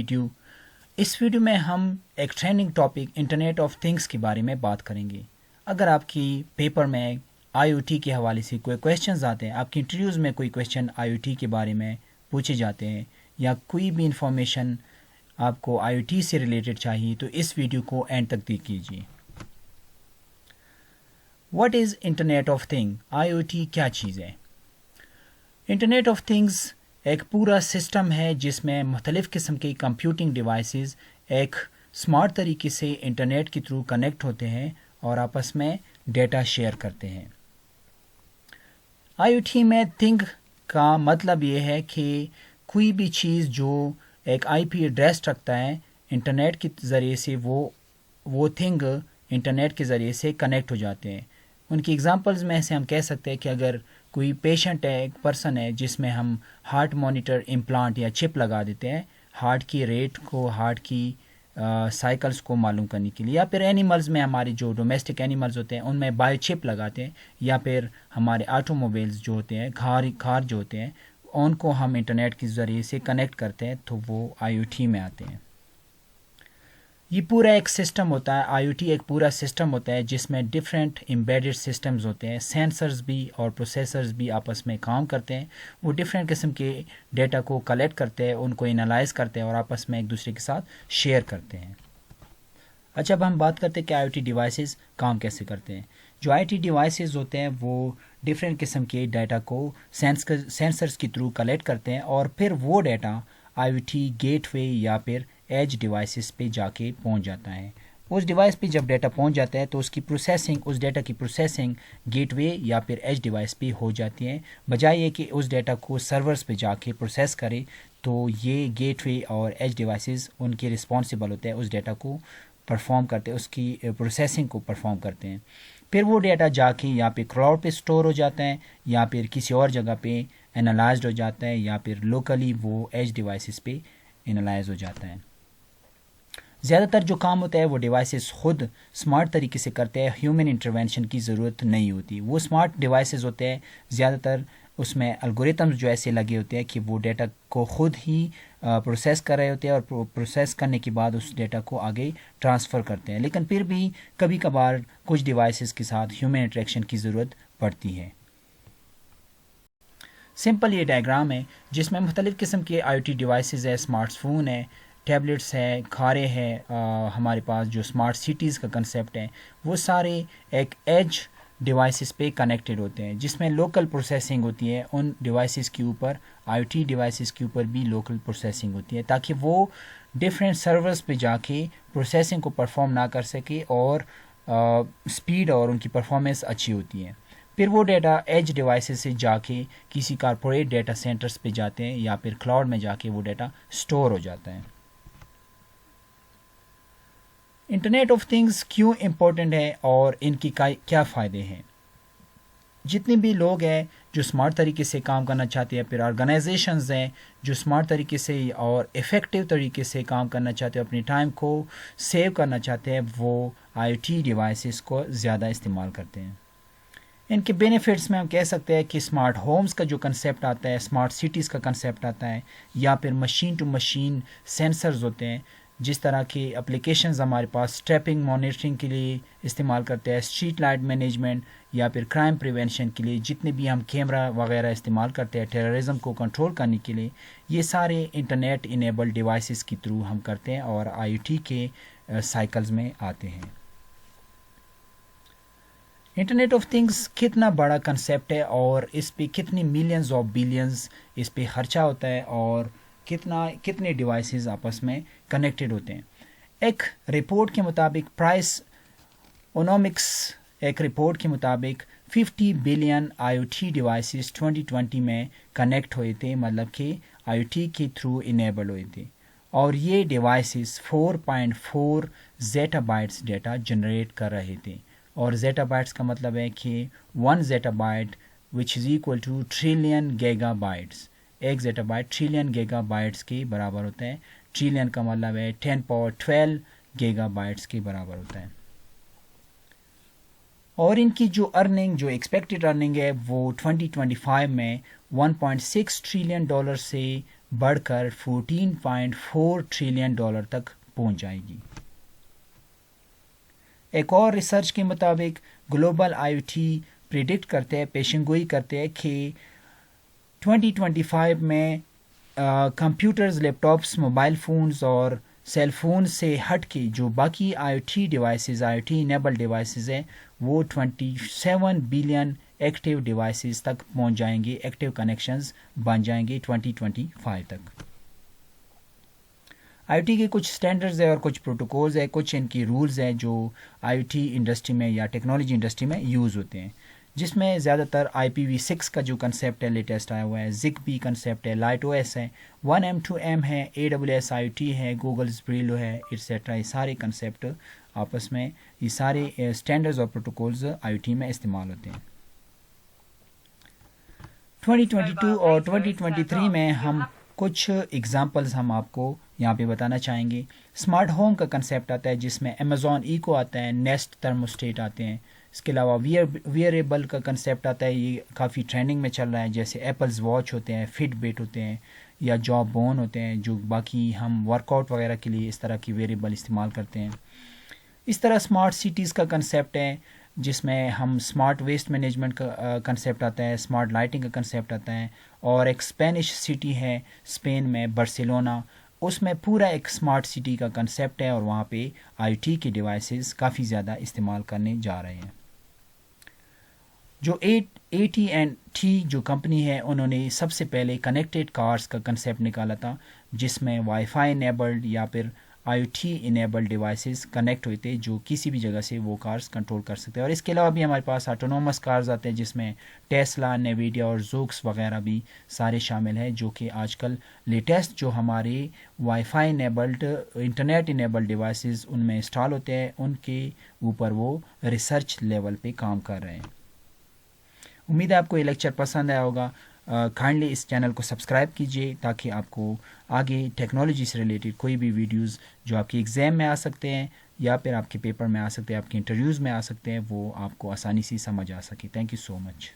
Video. اس video میں ہم ایک training topic internet of things کے بارے میں بات کریں گے. اگر آپ کی پیپر میں آئی او ٹی کے حوالے سے کوئی کویشچنز آتے ہیں, آپ کی انٹرویوز میں کوئی کویشچن آئی او ٹی کے بارے میں پوچھے جاتے ہیں, یا کوئی بھی انفارمیشن آپ کو آئی او ٹی سے ریلیٹڈ چاہیے, تو اس ویڈیو کو اینڈ تک دیکھ کیجیے. What is internet of thing? I O T کیا چیز ہے؟ انٹرنیٹ آف تھنگز ایک پورا سسٹم ہے جس میں مختلف قسم کے کمپیوٹنگ ڈیوائسز ایک اسمارٹ طریقے سے انٹرنیٹ کے تھرو کنیکٹ ہوتے ہیں اور آپس میں ڈیٹا شیئر کرتے ہیں. آئی او ٹی میں تھنگ کا مطلب یہ ہے کہ کوئی بھی چیز جو ایک آئی پی ایڈریس رکھتا ہے انٹرنیٹ کے ذریعے سے وہ تھنگ انٹرنیٹ کے ذریعے سے کنیکٹ ہو جاتے ہیں. ان کی ایگزامپلز میں سے ہم کہہ سکتے ہیں کہ اگر کوئی پیشنٹ ہے, ایک پرسن ہے جس میں ہم ہارٹ مانیٹر امپلانٹ یا چپ لگا دیتے ہیں ہارٹ کی ریٹ کو, ہارٹ کی سائیکلز کو معلوم کرنے کے لیے, یا پھر اینیملز میں ہمارے جو ڈومیسٹک اینیملز ہوتے ہیں ان میں بایو چپ لگاتے ہیں, یا پھر ہمارے آٹو موبائلز جو ہوتے ہیں, کار جو ہوتے ہیں, ان کو ہم انٹرنیٹ کے ذریعے سے کنیکٹ کرتے ہیں تو وہ آئی او ٹی میں آتے ہیں. یہ پورا ایک سسٹم ہوتا ہے. آئی او ٹی ایک پورا سسٹم ہوتا ہے جس میں ڈفرینٹ امبیڈڈ سسٹمز ہوتے ہیں. سینسرز بھی اور پروسیسرز بھی آپس میں کام کرتے ہیں. وہ ڈفرینٹ قسم کے ڈیٹا کو کلیکٹ کرتے ہیں, ان کو انالائز کرتے ہیں اور آپس میں ایک دوسرے کے ساتھ شیئر کرتے ہیں. اچھا, اب ہم بات کرتے ہیں کہ آئی او ٹی ڈیوائسز کام کیسے کرتے ہیں. جو آئی ٹی ڈیوائسز ہوتے ہیں وہ ڈفرینٹ قسم کے ڈیٹا کو سینسرز کے تھرو کلیکٹ کرتے ہیں اور پھر وہ data I O T gateway یا پھر ایج ڈیوائسز پہ جا کے پہنچ جاتا ہے. اس ڈیوائس پہ جب ڈیٹا پہنچ جاتا ہے تو اس کی پروسیسنگ, اس ڈیٹا کی پروسیسنگ گیٹ وے یا پھر ایج ڈیوائس پہ ہو جاتی ہے, بجائے یہ کہ اس ڈیٹا کو سرورز پہ جا کے پروسیس کرے. تو یہ گیٹ وے اور ایج ڈیوائسز ان کے رسپانسیبل ہوتے ہیں, اس ڈیٹا کو پرفارم کرتے ہیں, اس کی پروسیسنگ کو پرفارم کرتے ہیں. پھر وہ ڈیٹا جا کے یا پہ کلاؤڈ پہ سٹور ہو جاتا ہے, یا پھر کسی اور جگہ پہ انالائزڈ ہو جاتا ہے, یا پھر لوکلی وہ ایج ڈیوائسز پہ انالائز ہو جاتا ہے. زیادہ تر جو کام ہوتا ہے وہ ڈیوائسز خود اسمارٹ طریقے سے کرتے ہیں, ہیومن انٹرونشن کی ضرورت نہیں ہوتی. وہ اسمارٹ ڈیوائسز ہوتے ہیں, زیادہ تر اس میں الگوریتمز جو ایسے لگے ہوتے ہیں کہ وہ ڈیٹا کو خود ہی پروسیس کر رہے ہوتے ہیں, اور پروسیس کرنے کے بعد اس ڈیٹا کو آگے ٹرانسفر کرتے ہیں. لیکن پھر بھی کبھی کبھار کچھ ڈیوائسز کے ساتھ ہیومن انٹریکشن کی ضرورت پڑتی ہے. سمپل یہ ڈائیگرام ہے جس میں مختلف قسم کے آئی او ٹی ڈیوائسز ہے. اسمارٹ فون ہے, ٹیبلٹس ہے, کاریں ہیں, ہمارے پاس جو اسمارٹ سٹیز کا کنسیپٹ ہے, وہ سارے ایک ایج ڈیوائسز پہ کنیکٹڈ ہوتے ہیں جس میں لوکل پروسیسنگ ہوتی ہے. ان ڈیوائسز کے اوپر, آئی او ٹی ڈیوائسز کے اوپر بھی لوکل پروسیسنگ ہوتی ہے تاکہ وہ ڈفرینٹ سرورز پہ جا کے پروسیسنگ کو پرفارم نہ کر سکے, اور سپیڈ اور ان کی پرفارمنس اچھی ہوتی ہے. پھر وہ ڈیٹا ایج ڈیوائسز سے جا کے کسی کارپوریٹ ڈیٹا سینٹرز پہ جاتے ہیں, یا پھر کلاؤڈ میں جا کے وہ ڈیٹا سٹور ہو جاتا ہے. انٹرنیٹ آف تھنگز کیوں امپورٹنٹ ہے اور ان کی کیا فائدے ہیں؟ جتنے بھی لوگ ہیں جو اسمارٹ طریقے سے کام کرنا چاہتے ہیں, پھر آرگنائزیشنز ہیں جو اسمارٹ طریقے سے اور افیکٹو طریقے سے کام کرنا چاہتے ہیں, اپنی ٹائم کو سیو کرنا چاہتے ہیں, وہ آئی او ٹی ڈیوائسز کو زیادہ استعمال کرتے ہیں. ان کے بینیفٹس میں ہم کہہ سکتے ہیں کہ اسمارٹ ہومز کا جو کنسیپٹ آتا ہے, اسمارٹ سٹیز کا کنسیپٹ آتا ہے, یا پھر مشین ٹو مشین سینسرز ہوتے ہیں, جس طرح کے اپلیکیشنز ہمارے پاس ٹریپنگ مانیٹرنگ کے لیے استعمال کرتے ہیں, اسٹریٹ لائٹ مینجمنٹ یا پھر کرائم پریونشن کے لیے جتنے بھی ہم کیمرہ وغیرہ استعمال کرتے ہیں ٹیررزم کو کنٹرول کرنے کے لیے, یہ سارے انٹرنیٹ انیبل ڈیوائسز کے تھرو ہم کرتے ہیں اور آئی او ٹی کے سائیکلز میں آتے ہیں. انٹرنیٹ آف تھنگز کتنا بڑا کنسیپٹ ہے اور اس پہ کتنی ملینز آف بلینز اس پہ خرچہ ہوتا ہے, اور کتنے ڈیوائسز آپس میں کنیکٹڈ ہوتے ہیں. ایک رپورٹ کے مطابق پرائس اونامکس ایک رپورٹ کے مطابق 50 بلین آئی او ٹی ڈیوائسز 2020 میں کنیکٹ ہوئے تھے, مطلب کہ آئی او ٹی کے تھرو انیبل ہوئے تھے, اور یہ ڈیوائسز 4.4 زیٹا بائٹس ڈیٹا جنریٹ کر رہے تھے. اور زیٹا بائٹس کا مطلب ہے کہ 1 zettabyte which is equal to trillion gigabytes. ایک zettabyte trillion gigabytes کے برابر ہوتا ہے. ٹریلین کا مطلب ہے 10 پاور 12 گیگا بائٹس کے برابر ہوتا ہے. اور ان کی جو ارننگ, جو ایکسپیکٹڈ ارننگ ہے وہ 2025 میں $1.6 ٹریلین سے بڑھ کر $14.4 ٹریلین تک پہنچ جائے گی۔ ایک اور ریسرچ کے مطابق global I O T predict کرتے ہیں، پیشن گوئی کرتے ہیں کہ 2025 میں کمپیوٹرز، لیپ ٹاپس، موبائل فونز اور سیل فون سے ہٹ کے جو باقی آئی او ٹی ڈیوائسز، آئی او ٹی انیبل ڈیوائسز ہیں، وہ 27 بلین ایکٹیو ڈیوائسز تک پہنچ جائیں گے، ایکٹیو کنیکشنز بن جائیں گے 2025 تک۔ آئی او ٹی کے کچھ سٹینڈرڈز ہیں اور کچھ پروٹوکولز ہیں، کچھ ان کی رولز ہیں جو آئی او ٹی انڈسٹری میں یا ٹیکنالوجی انڈسٹری میں یوز ہوتے ہیں، جس میں زیادہ تر IPv6 کا جو کنسیپٹ ہے لیٹسٹ آیا ہوا ہے، ZigBee کنسیپٹ ہے، لائٹ او ایس ہے، 1M2M ہے، AWS IoT ہے، گوگلز بریلو ہے، ایٹسیٹرا۔ یہ سارے کنسیپٹ آپس میں، یہ سارے سٹینڈرڈز اور پروٹوکولز آئی او ٹی میں استعمال ہوتے ہیں۔ 2022 اور 2023 میں ہم کچھ ایگزامپلز ہم آپ کو یہاں پہ بتانا چاہیں گے۔ اسمارٹ ہوم کا کنسیپٹ آتا ہے جس میں Amazon ایکو آتا ہے، نیسٹ تھرموسٹیٹ آتے ہیں۔ اس کے علاوہ ویئریبل کا کنسیپٹ آتا ہے، یہ کافی ٹرینڈنگ میں چل رہا ہے، جیسے ایپلز واچ ہوتے ہیں، فٹ بٹ ہوتے ہیں یا جاب بون ہوتے ہیں، جو باقی ہم ورک آؤٹ وغیرہ کے لیے اس طرح کی ویئریبل استعمال کرتے ہیں۔ اس طرح اسمارٹ سٹیز کا کنسیپٹ ہے جس میں ہم اسمارٹ ویسٹ مینجمنٹ کا کنسیپٹ آتا ہے، اسمارٹ لائٹنگ کا کنسیپٹ آتا ہے، اور ایک اسپینش سٹی ہے اسپین میں برسلونا، اس میں پورا ایک اسمارٹ سٹی کا کنسیپٹ ہے اور وہاں پہ آئی ٹی کے ڈیوائسز کافی زیادہ استعمال کرنے جا رہے ہیں۔ جو AT&T جو کمپنی ہے، انہوں نے سب سے پہلے کنیکٹڈ کارز کا کنسیپٹ نکالا تھا، جس میں وائی فائی انیبلڈ یا پھر I O T enabled devices connect ہوئے تھے جو کسی بھی جگہ سے وہ کارز کنٹرول کر سکتے ہیں۔ اور اس کے علاوہ بھی ہمارے پاس آٹونومس کارز آتے ہیں جس میں ٹیسلا، نیویڈیا اور زوکس وغیرہ بھی سارے شامل ہیں، جو کہ آج کل لیٹسٹ جو ہمارے wifi enabled, internet enabled devices ان میں انسٹال ہوتے ہیں، ان کے اوپر وہ ریسرچ لیول پہ کام کر رہے ہیں۔ امید ہے آپ کو یہ لیکچر پسند آیا ہوگا۔ کائنڈلی اس چینل کو سبسکرائب کیجیے تاکہ آپ کو آگے ٹیکنالوجی سے ریلیٹڈ کوئی بھی ویڈیوز جو آپ کی ایگزام میں آ سکتے ہیں یا پھر آپ کے پیپر میں آ سکتے ہیں، آپ کے انٹرویوز میں آ سکتے ہیں، وہ آپ کو آسانی سے سمجھ آ سکے۔ Thank you so much.